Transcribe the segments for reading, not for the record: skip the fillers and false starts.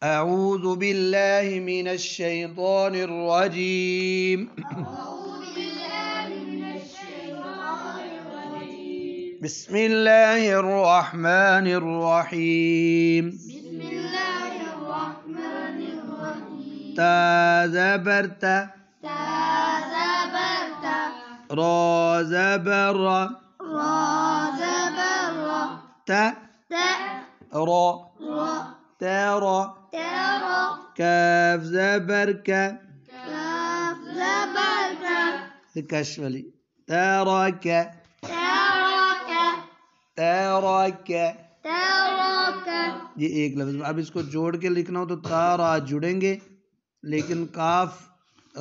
أعوذ بالله من الشيطان الرجيم. بسم الله الرحمن الرحيم. تا زبر تا، را زبر را، تا را، ترى، كاف زبر كا، كش والی، تراك، تراك. یہ ایک لفظ. اب اس کو جوڑ کے لکھنا ہو تو تا را جڑیں گے، لیکن کاف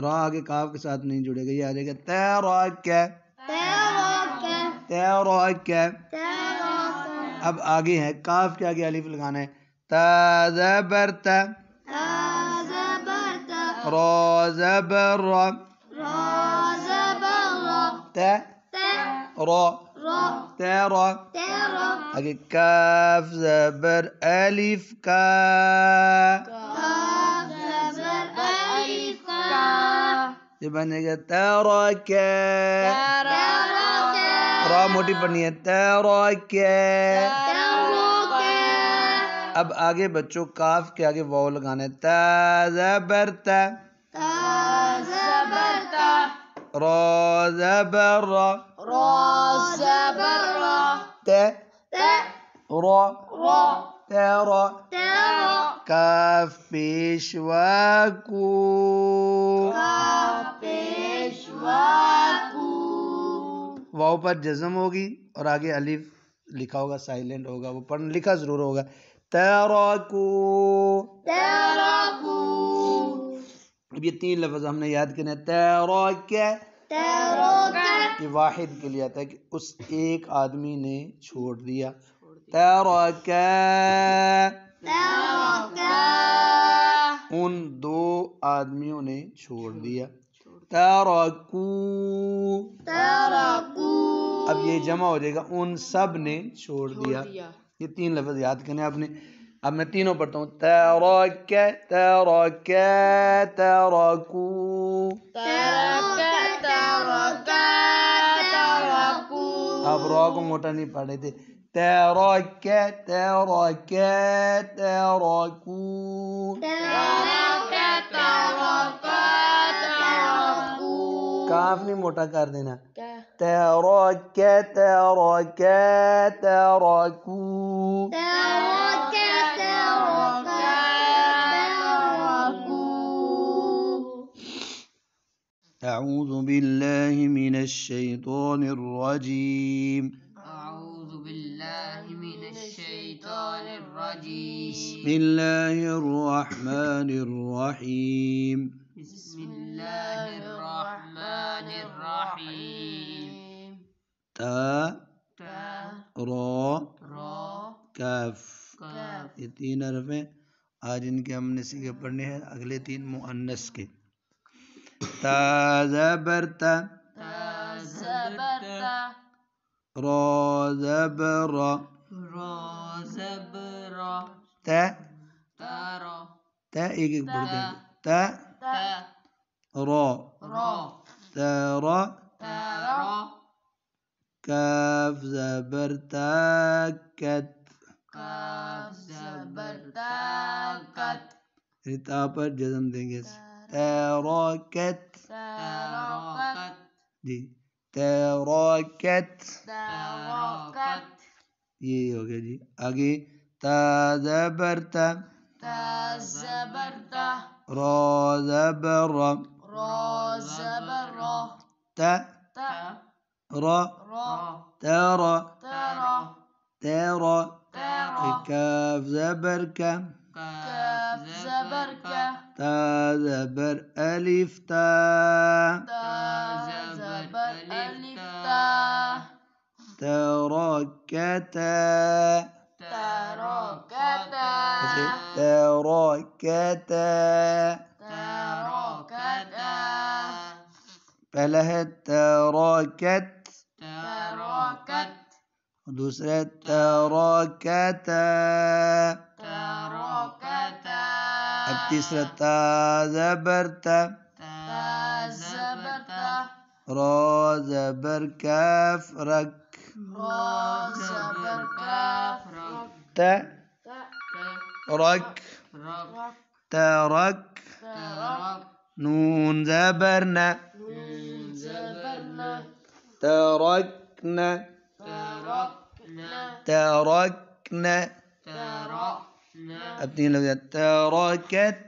را آگے کاف کے ساتھ نہیں جڑے گا. یہ آ جائے گا تراک، تراک. اب آگے ہے کاف کے آگے الف لگانا ہے. تا زبر تا، را زبر را، تا را، ترى. آگے کاف زبر الف کا، یہ بنے گا تراک. را موٹی پڑھنی ہے، تراک. اب آگے بچوں کاف کے آگے واو لگانا ہے. تا زبر تا، را زبر را، تا را، ترى. کاف پیشوا کو، واو پر جزم ہوگی اور آگے الف لکھا ہوگا، سائلنٹ ہوگا، وہ پڑھ لکھا ضرور ہوگا. تراکو. اب یہ تین لفظ ہم نے یاد کرنے. تراک، یہ واحد کے لیے آتا ہے کہ اس ایک آدمی نے چھوڑ دیا. تراک، ان دو آدمیوں نے چھوڑ دیا. تراکو، اب یہ جمع ہو جائے گا ان سب نے چھوڑ دیا. یہ تین لفظ یاد کرنے آپ نے. اب میں تینوں پڑھتا ہوں. تراک، تراک، تراکو، اب را کو موٹا نہیں پڑھ رہے تھے. تراک، تراک، تراکو، کاف نہیں موٹا کر دینا. تراک، تراک، تراکو. أعوذ بالله من الشيطان الرجيم. بسم الله الرحمن الرحيم. تا را کاف، یہ تین حرف ہیں. آج ان کے ہم نے سیکھے پڑھنے ہیں اگلے تین مؤنث کے. تا زبر تا، را زبر را، تا تا ایک ایک پڑھتے ہیں. تا را، ترى. کاف زبر تاکت، تا پر جزم دیں گے. تراکت، جی تراکت. یہ ہو گیا جی. آگے تا زبر تا، را زبر را، تا را، ترى، ترى. کاف زبر کا، تا زبر الف تا، تراکتا، تراکتا. پہلا ہے تراکت، دوسرا ہے تراکتا. اب تیسرا تا زبر تا، را زبر کاف رک، تا رک، ترک، نون زبر نا، ترکنا، ترکنا. اب تین لفظ ترکت،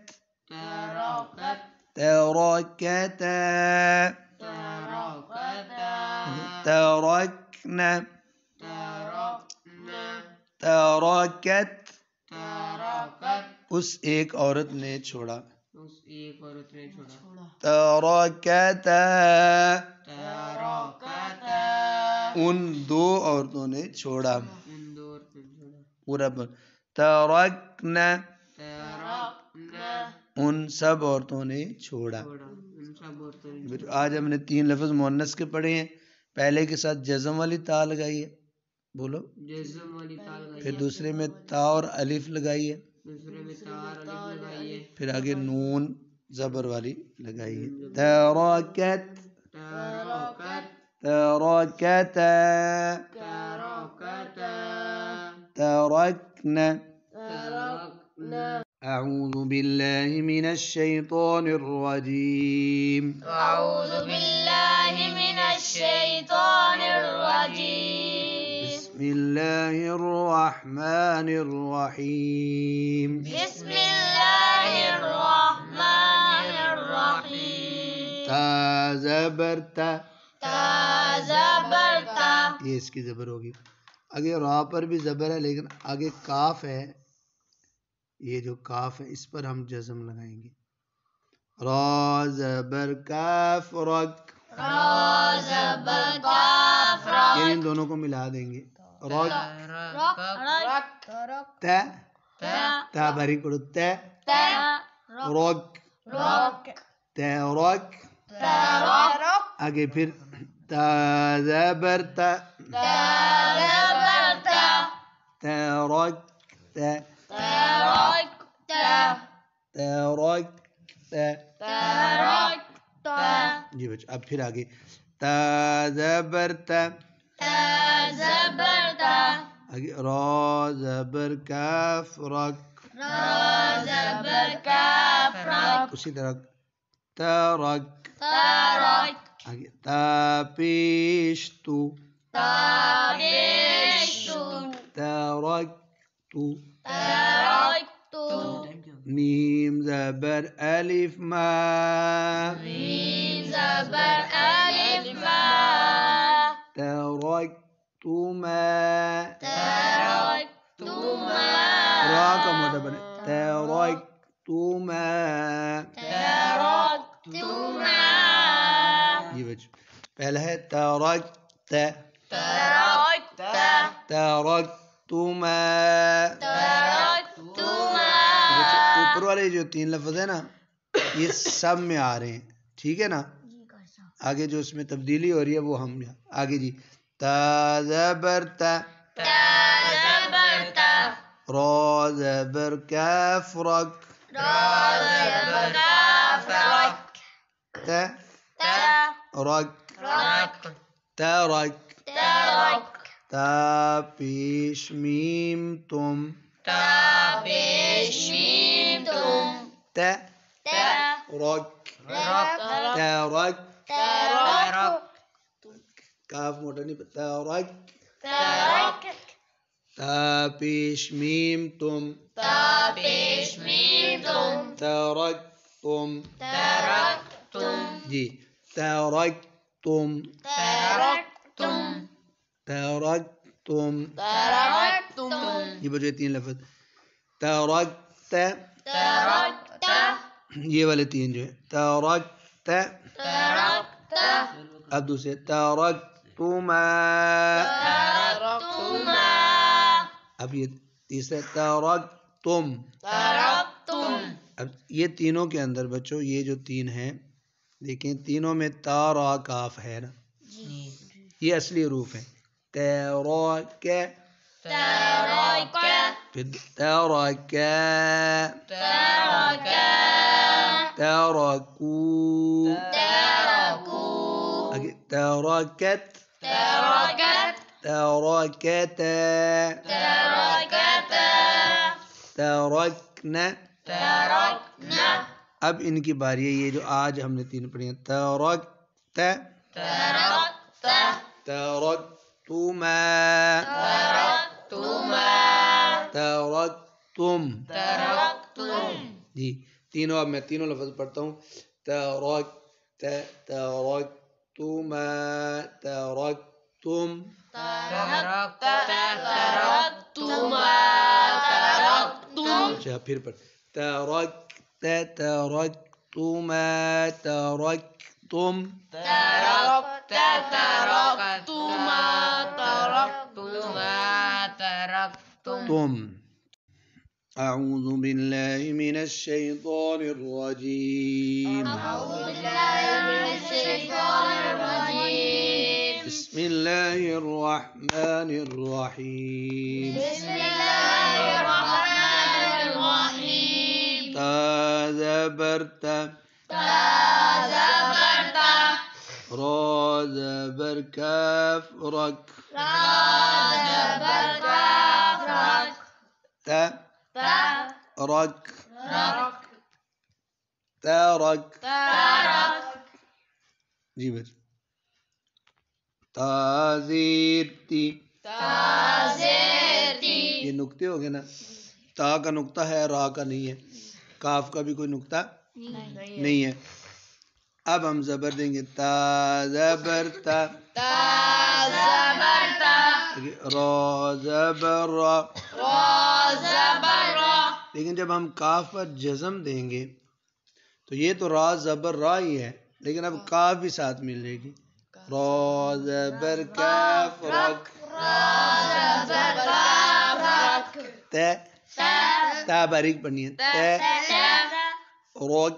ترکتا، ترکنا، ترکت. اس ایک عورت نے چھوڑا، ترکتا، ان دو عورتوں نے چھوڑا. پورا ترکنا، ان سب عورتوں نے چھوڑا. آج ہم نے 3 لفظ مؤنث کے پڑھے ہیں. پہلے کے ساتھ جزم والی تا لگائیے، بولو. پھر دوسرے میں تا اور الف لگائیے، پھر آگے نون زبر والی لگائیے. ترکت، ترکتا، ترکنا. اعوذ باللہ من الشیطان الرجیم. أعوذ بالله من الشيطان الرجيم. بسم اللہ الرحمن الرحیم. بسم الله الرحمن الرحيم. تا زبر تا، تا زبر تا. یہ اس کی زبر ہوگی. آگے را پر بھی زبر ہے لیکن آگے کاف ہے، یہ جو کاف ہے اس پر ہم جزم لگائیں گے. را زبر کاف رک، را زبر کاف رک. یہ ان دونوں کو ملا دیں گے. رک، رک تا، تا. تا باریک پڑھو، تا تا رک، رک. تا رک. تا رک. آگے پھر تا زبر تا، تا زبر تا. تا رک تا، تا رک تا. تا رک تا. تا رک تا. جی بچہ. اب پھر آگے تا زبر تا، تا زبر تا. آگے را زبر کاف رک، را زبر کاف رک. اسی طرح ترک. تا رک. آگے تا پیش تو، تا پیش تو. ترک تو. ترک تو. میم زبر الف ما، میم زبر الف ما. ترکتما، ترکتما. را کا موٹا بنے، ترکتما. ترکتما. یہ بچ پہلا ہے ترکت، ترکت. ترکتما. ترکتما. اوپر والے جو 3 لفظ ہیں نا یہ سب میں آ رہے ہیں، ٹھیک ہے نا. آگے جو اس میں تبدیلی ہو رہی ہے وہ ہم آگے جی. تا زبر تا، تا زبر تا. را زبر کاف رک، را زبر کاف رک. تا تا رک، رک. ترک. ترک. تا پیش میم تم، تا پیش میم تم. تا تا رک، رک. ترک. ترک. کاف موٹا نہیں، ترک. ترک. تا پیش میم تم، تا پیش میم تم. ترک تم. ترک تم. جی ترک تم، ترک تم. ترک تم. ترک تم. یہ بچے 3 لفظ. ترکت، ترکت. یہ والے 3 جو ہے ترکت. ترکت. اب دوسرے ترکتما. ترکتما. اب یہ تیسرا ترکتم. ترکتم. اب یہ تینوں کے اندر بچوں یہ جو 3 ہیں دیکھیں تینوں میں تا را کاف ہے نا، یہ اصلی حروف ہیں. ترک، ترک. پھر ترک، ترک. تركوا تركوا تركت تركت تركتا تركتا تركنا تركنا اب ان کی باری ہے، یہ جو آج ہم نے تین پڑھی ہیں، ترکت تركت ترکتما تركتما ترکتم تركتم جی تینوں، اب میں تینوں لفظ پڑھتا ہوں، ترکت ترکتما ترکتم تركت تركتما تركتم اچھا پھر پڑھ ترکت ترکتما ترکتم تركت تركتما تركتما تركتم تم أعوذ بالله من الشيطان الرجيم أعوذ بالله من الشيطان الرجيم بسم الله الرحمن الرحيم بسم الله الرحمن الرحيم تزبرت تزبرت را زبر كاف رك زبر كاف رك ت رك ترك ترك جی بس تازیرتی تازرتي یہ نقطے ہو گئے نا، تا کا نقطہ ہے، را کا نہیں ہے، کاف کا بھی کوئی نقطہ نہیں ہے. اب ہم زبر دیں گے تا زبر تا، تزبرت را زبر را، زبر لیکن جب ہم کاف پر جزم دیں گے تو یہ تو را زبر را ہی ہے، لیکن اب کاف بھی ساتھ مل جائے گی. را زبر کاف رک زبر كاف رك تے تا باریک پڑھنی ہے، تے رک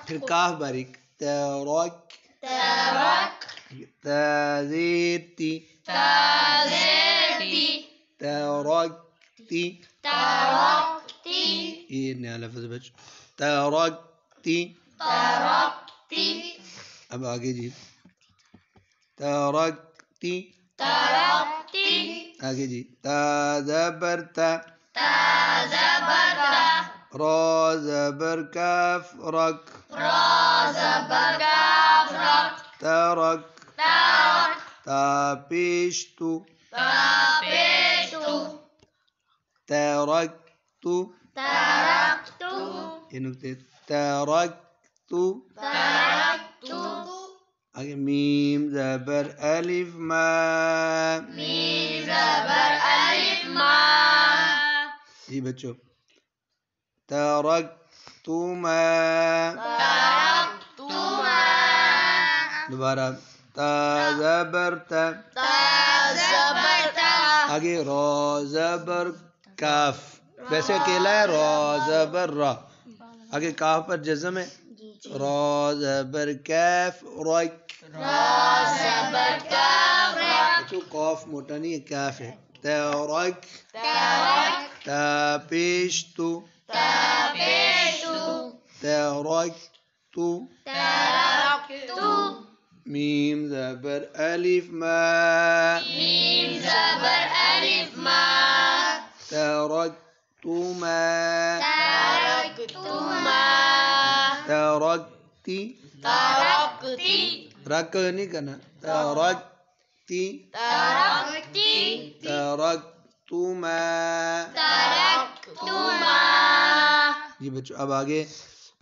پھر کاف باریک ترک ترك تزیرتی تزرتي ترکتی، تركتي یہ نیا لفظ بچ ترکتی. تركتي اب آگے جی ترکتی، تركتي آگے جی تزبرتا تزبرت را زبر کاف رک زبر كاف رك ترک ترك تا پیشتو تبشت ترکتو، تركت یہ نکتے ترکتو. تركت آگے میم زبر الف ما، ميم زبر ألف ما جی بچوں ترکتما، تركتما دوبارہ تا زبرتا، تزبرت آگے را زبر کاف، ویسے اکیلا ہے را زبر را، آگے کاف پر جزم ہے، را زبر کاف رک، زبر كاف رك بچوں قاف موٹا نہیں ہے، کاف ہے. ترک ترك تا پیشتو تبشت ترکتو، تركت میم زبر الف ما، ميم زبر ألف ما ترکتما تركتما ترکتی، تركتي رک نہیں کرنا، ترکتی تركتي ترکتما. تركتما جی بچوں اب آگے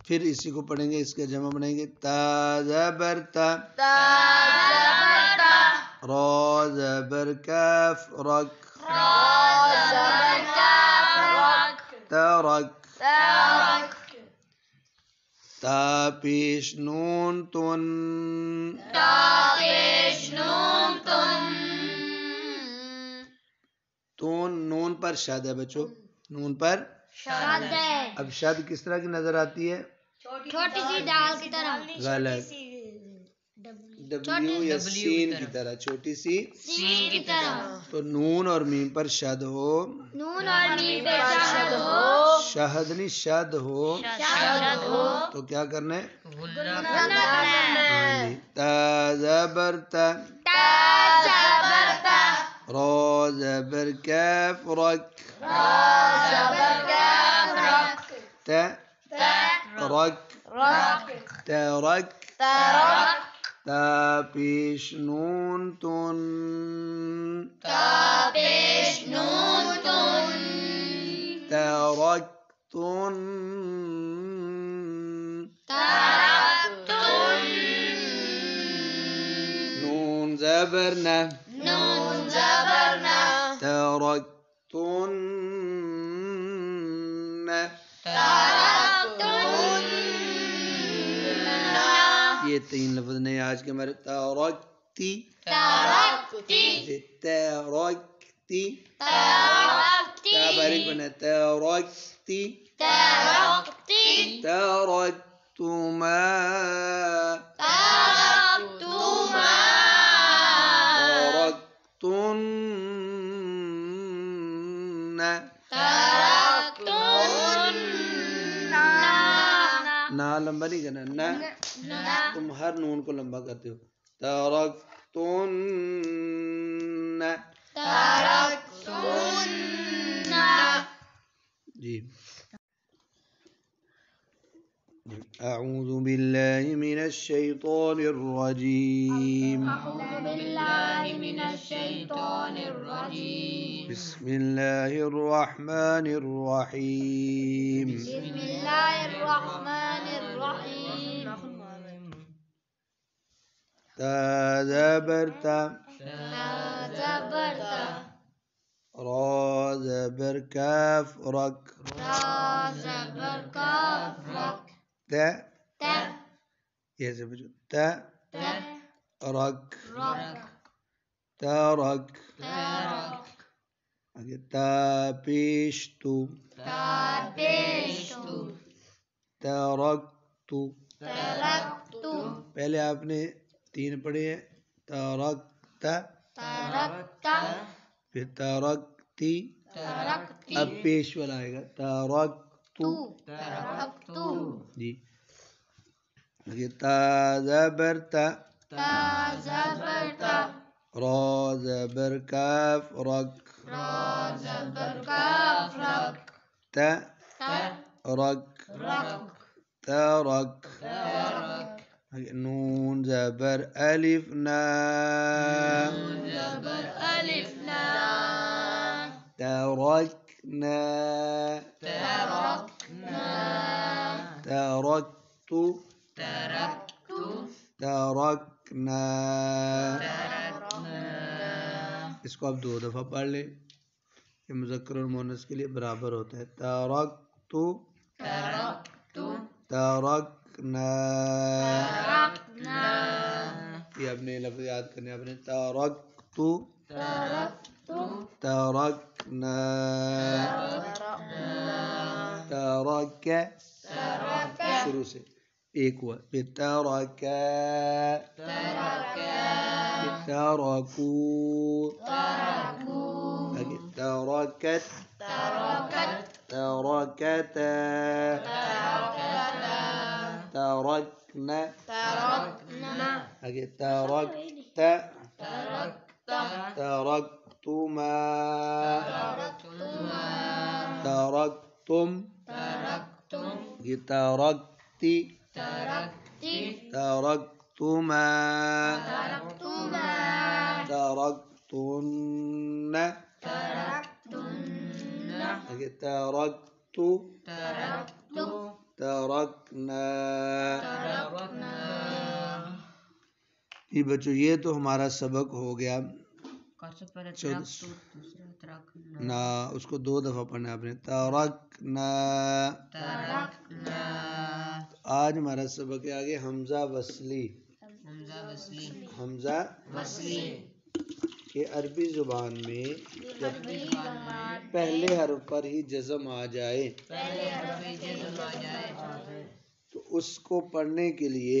پھر اسی کو پڑھیں گے، اس کا جمع بنائیں گے تا زبر تا تزبرت را زبر کاف رک زبر كاف رك ترک ترك تا پیش نون تن تابش نون تن تون، نون پر شد ہے بچوں، نون پر شد ہے اب شد کس طرح کی نظر آتی ہے؟ چھوٹی سی ڈال کی طرح غلط، ڈبلیو یا سین کی طرح، چھوٹی سی سین کی طرح. تو نون اور میم پر شد ہو، نون اور میم پر شد ہو. شہد نہیں شد ہو، شد ہو. تو کیا کرنا ہے؟ گنا کرنا ہے. ہاں جی. تا زبر تا، تا زبر تا. را زبر کاف رک، را زبر کاف رک. تا تا رک، رک. ترک، ترک. تا پیش نون تن، تا پیش نون تن. ترکتن، ترکتن. نون زبر نہ، نون زبر نہ. ترکتن، ترکتن. یہ تین لفظ نہیں آج کے ہمارے. ترکتی، ترکتی. ترکتی، ترکتی. تا باریک بنا، ترکتی، ترکتی. ترکتما، ترکتما. ترکتن، ترکتن. نا لمبا نہیں کرنا، نا تم ہر نون کو لمبا کرتے ہو. ترکتن، ترکتن. جی. اعوذ باللہ من الشیطان الرجیم، اعوذ باللہ من الشیطان الرجیم. بسم اللہ الرحمن الرحیم. بسم اللہ الرحمن الرحیم. تا زبر تا، تا زبر تا. را زبر کاف رک، را زبر کاف رک. تا، تا یہ سمجھو، تا تا رک، رک. ترک، ترک. آگے تا پیش تو، تا پیش تو. ترکتو، ترکتو. پہلے آپ نے تین پڑھے ہیں، ترکتا، ترکتا. پھر ترکتی، ترکتی. اب پیش والا آئے گا، ترکتو. ترکتو. جی. آگے تا زبر تا، تا زبر تا. را زبر کاف رک، را زبر کاف رک. تا تا رک، رک. ترک. ترک. آگے نون زبر الف نا، زبر الف نا. ترکنا، ترکنا. ترکتو، ترکتو. ترکنا. ترکنا. اس کو آپ 2 دفعہ پڑھ لیں، یہ مذکر اور مؤنث کے لیے برابر ہوتا ہے. ترکتو، ترکتو. ترکنا. ترکنا. یہ آپ نے لفظ یاد کرنے، آپ نے ترکتو، ترکتو. ترکنا. ترک، ترک. شروع سے ایک ہوا، پھر ترک، ترک. پھر ترکو، ترکو. آگے ترکت، ترکت. ترکتا، ترکتا. ترکنا، ترکنا. آگے ترکت، ترکتا. ترکتما، ترکتما. ترکتم، ترکتم. آگے ترکتی، ترکتی. ترکتما، ترکتما. ترکتن، ترکتن. آگے ترکتو، ترکتو. ترکنا. ترکنا. جی بچوں، یہ تو ہمارا سبق ہو گیا. نا اس کو 2 دفعہ پڑھنا آپ نے، ترکنا. ترکنا. آج ہمارا سبق ہے آگے حمزہ وصلی. حمزہ وصلی. کہ عربی زبان میں جب پہلے حرف پر ہی جزم آ جائے پہلے حرف جزم آ جائے تو اس کو پڑھنے کے لیے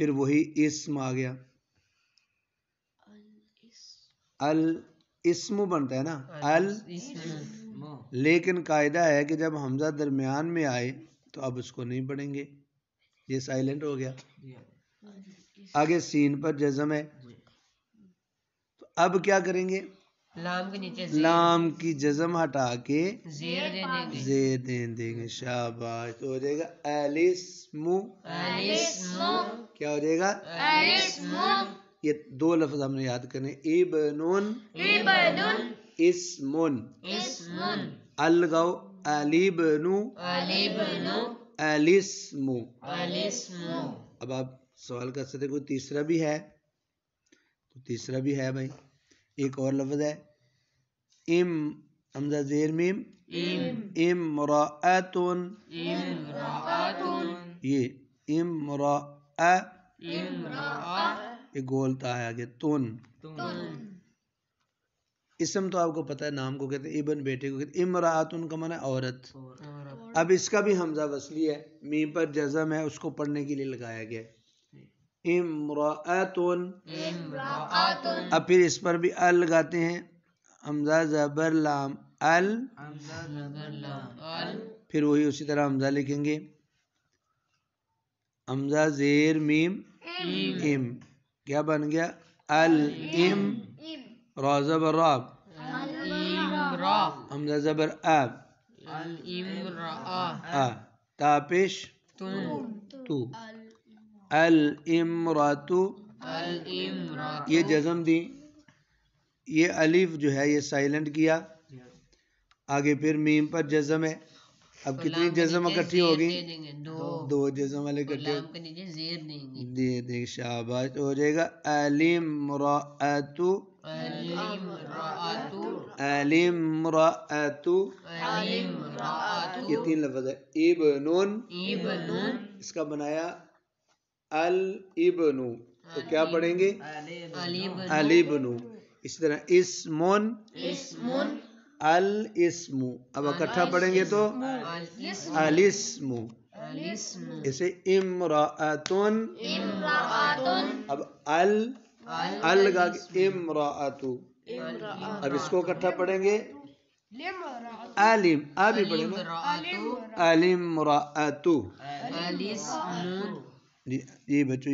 پھر وہی اسم آ گیا، الاسم بنتا ہے نا لیکن قاعدہ ہے کہ جب حمزہ درمیان میں آئے تو اب اس کو نہیں پڑھیں گے، یہ سائلنٹ ہو گیا۔ آگے سین پر جزم ہے، تو اب کیا کریں گے؟ لام کے نیچے لام کی جزم ہٹا کے زیر زیر دیں گے، شاباش، تو ہو جائے گا الاسم۔ کیا ہو جائے گا؟ یہ دو لفظ ہم نے یاد کرنے، ابن اسم، الگاؤ الابن الاسم۔ اب آپ سوال کر سکتے کوئی تیسرا بھی ہے، تو تیسرا بھی ہے بھائی، ایک اور لفظ ہے حمزہ زیر میم امرأۃن، یہ امرأ، یہ گولتا ہے آگے تن، اسم تو آپ کو پتہ ہے، نام کو کہتے ہیں، ابن بیٹے کو کہتے ہیں، امرأۃن کا معنی عورت۔ اب اس کا بھی حمزہ وصلی ہے، میم پر جزم ہے، اس کو پڑھنے کے لیے لگایا گیا امرأۃن۔ اب پھر اس پر بھی ال لگاتے ہیں، حمزہ زبر لام ال، پھر وہی اسی طرح حمزہ لکھیں گے، حمزہ زیر میم ام، کیا بن گیا؟ الام، را زبر راب، حمزہ زبر اب، تاپش تو، الامرأۃ، یہ جزم دی، یہ الف جو ہے یہ سائلنٹ کیا، آگے پھر میم پر جزم ہے، اب کتنی جزم اکٹھی ہوگی؟ دو جزم والے اکٹھے دے دیں، شاباش، تو ہو جائے گا الامرأۃ، الامرأۃ، یہ تین لفظ ہے، ابن، اس کا بنایا الابن، تو کیا پڑھیں گے؟ الابن۔ اسی طرح اسمن، الاسم، اب اکٹھا پڑھیں گے تو الاسم، اسے امرأۃن، اب ال لگا کے امرأۃ، اب اس کو اکٹھا پڑھیں گے علم، ابھی پڑھیں گے الامرأۃ۔ جی بچوں